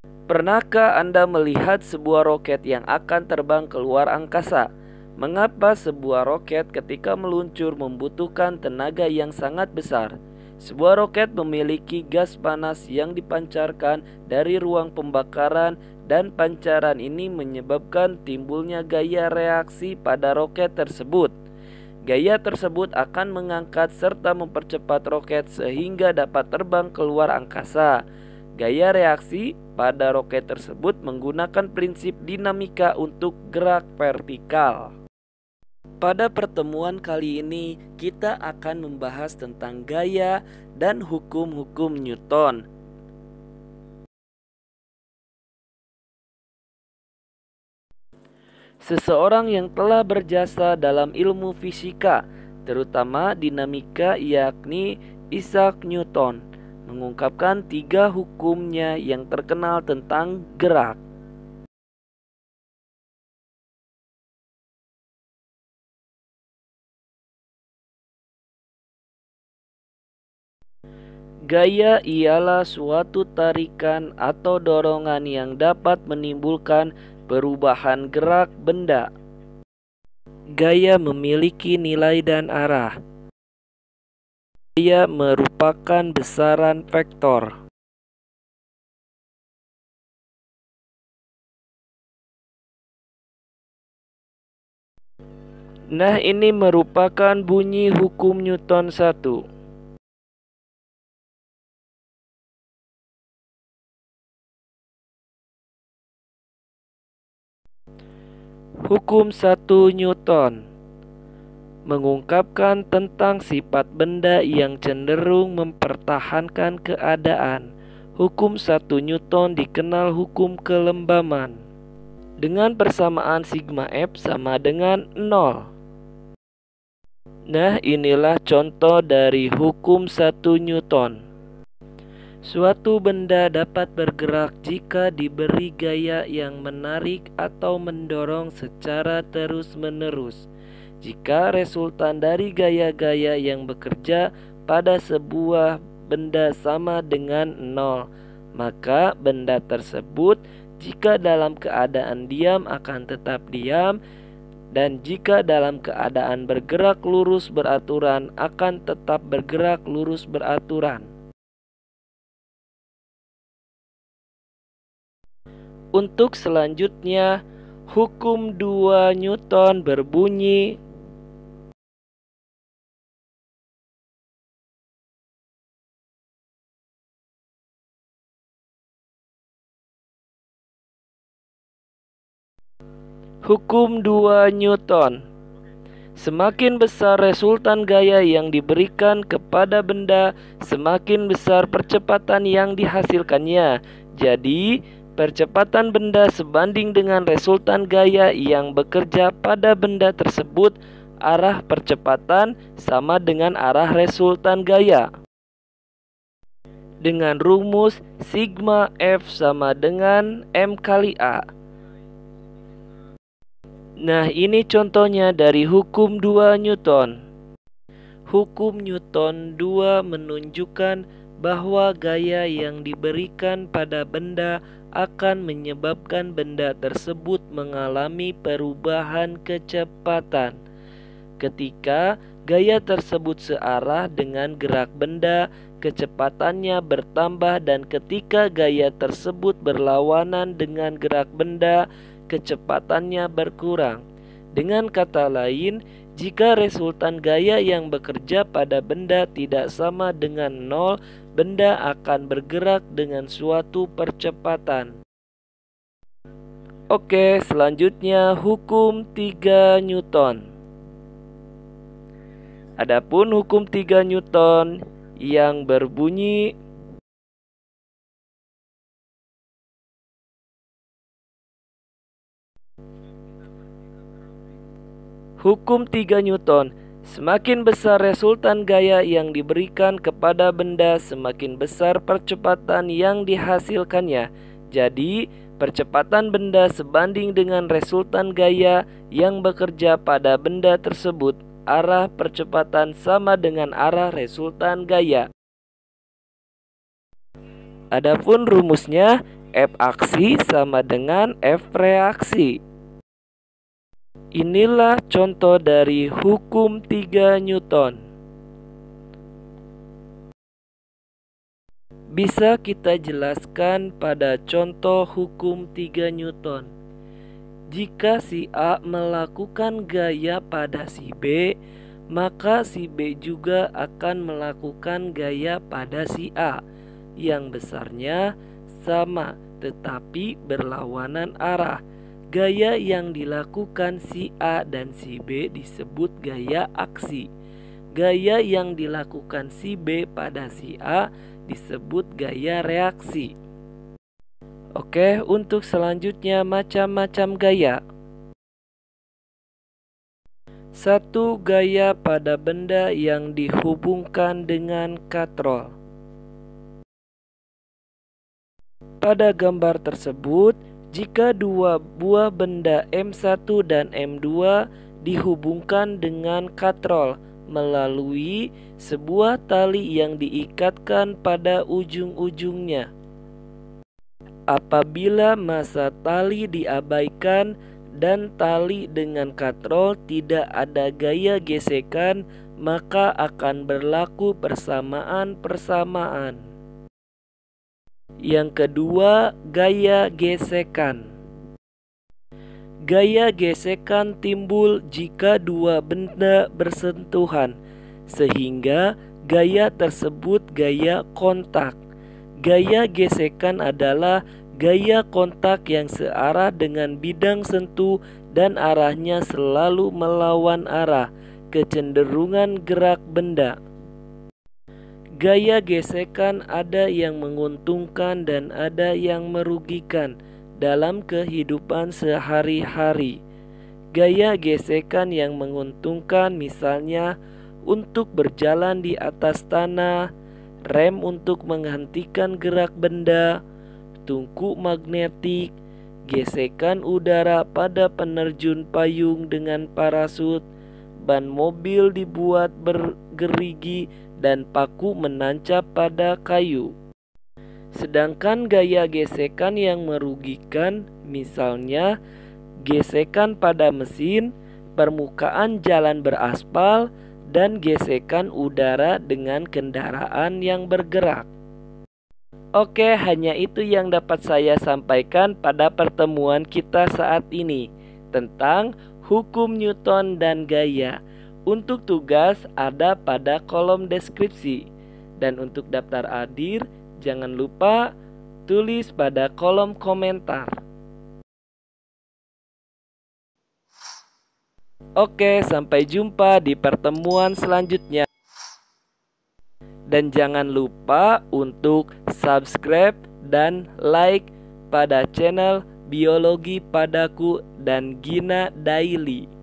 Pernahkah Anda melihat sebuah roket yang akan terbang keluar angkasa? Mengapa sebuah roket ketika meluncur membutuhkan tenaga yang sangat besar? Sebuah roket memiliki gas panas yang dipancarkan dari ruang pembakaran, dan pancaran ini menyebabkan timbulnya gaya reaksi pada roket tersebut. Gaya tersebut akan mengangkat serta mempercepat roket sehingga dapat terbang keluar angkasa. Gaya reaksi pada roket tersebut menggunakan prinsip dinamika untuk gerak vertikal. Pada pertemuan kali ini, kita akan membahas tentang gaya dan hukum-hukum Newton. Seseorang yang telah berjasa dalam ilmu fisika, terutama dinamika, yakni Isaac Newton, mengungkapkan 3 hukumnya yang terkenal tentang gerak. Gaya ialah suatu tarikan atau dorongan yang dapat menimbulkan perubahan gerak benda. Gaya memiliki nilai dan arah. Gaya merupakan besaran vektor. Nah, ini merupakan bunyi hukum Newton 1. Hukum 1 Newton mengungkapkan tentang sifat benda yang cenderung mempertahankan keadaan. Hukum 1 Newton dikenal hukum kelembaman, dengan persamaan sigma F sama dengan 0. Nah, inilah contoh dari hukum 1 Newton. Suatu benda dapat bergerak jika diberi gaya yang menarik atau mendorong secara terus-menerus. Jika resultan dari gaya-gaya yang bekerja pada sebuah benda sama dengan 0, maka benda tersebut jika dalam keadaan diam akan tetap diam, dan jika dalam keadaan bergerak lurus beraturan akan tetap bergerak lurus beraturan. Untuk selanjutnya, hukum 2 Newton berbunyi, hukum 2 Newton, semakin besar resultan gaya yang diberikan kepada benda, semakin besar percepatan yang dihasilkannya. Jadi, percepatan benda sebanding dengan resultan gaya yang bekerja pada benda tersebut. Arah percepatan sama dengan arah resultan gaya. Dengan rumus sigma F sama dengan M kali A. Nah, ini contohnya dari hukum 2 Newton. Hukum Newton 2 menunjukkan bahwa gaya yang diberikan pada benda akan menyebabkan benda tersebut mengalami perubahan kecepatan. Ketika gaya tersebut searah dengan gerak benda, kecepatannya bertambah, dan ketika gaya tersebut berlawanan dengan gerak benda, kecepatannya berkurang. Dengan kata lain, jika resultan gaya yang bekerja pada benda tidak sama dengan 0, benda akan bergerak dengan suatu percepatan. Oke, selanjutnya hukum 3 Newton. Adapun hukum 3 Newton yang berbunyi, hukum 3 Newton, semakin besar resultan gaya yang diberikan kepada benda, semakin besar percepatan yang dihasilkannya. Jadi, percepatan benda sebanding dengan resultan gaya yang bekerja pada benda tersebut. Arah percepatan sama dengan arah resultan gaya. Adapun rumusnya, F aksi sama dengan F reaksi. Inilah contoh dari hukum 3 Newton. Bisa kita jelaskan pada contoh hukum 3 Newton. Jika si A melakukan gaya pada si B, maka si B juga akan melakukan gaya pada si A yang besarnya sama tetapi berlawanan arah. Gaya yang dilakukan si A dan si B disebut gaya aksi. Gaya yang dilakukan si B pada si A disebut gaya reaksi. Oke, untuk selanjutnya macam-macam gaya. 1. Gaya pada benda yang dihubungkan dengan katrol. Pada gambar tersebut, jika dua buah benda M1 dan M2 dihubungkan dengan katrol melalui sebuah tali yang diikatkan pada ujung-ujungnya. Apabila massa tali diabaikan dan tali dengan katrol tidak ada gaya gesekan, maka akan berlaku persamaan-persamaan. Yang kedua, gaya gesekan. Gaya gesekan timbul jika dua benda bersentuhan, sehingga gaya tersebut gaya kontak. Gaya gesekan adalah gaya kontak yang searah dengan bidang sentuh dan arahnya selalu melawan arah kecenderungan gerak benda. Gaya gesekan ada yang menguntungkan dan ada yang merugikan dalam kehidupan sehari-hari. Gaya gesekan yang menguntungkan misalnya untuk berjalan di atas tanah, rem untuk menghentikan gerak benda, tungku magnetik, gesekan udara pada penerjun payung dengan parasut, ban mobil dibuat bergerigi, dan paku menancap pada kayu. Sedangkan gaya gesekan yang merugikan misalnya gesekan pada mesin, permukaan jalan beraspal, dan gesekan udara dengan kendaraan yang bergerak. Oke, hanya itu yang dapat saya sampaikan pada pertemuan kita saat ini tentang hukum Newton dan gaya. Untuk tugas ada pada kolom deskripsi. Dan untuk daftar hadir, jangan lupa tulis pada kolom komentar. Oke, sampai jumpa di pertemuan selanjutnya. Dan jangan lupa untuk subscribe dan like pada channel Biologi Padaku dan Gina Daily.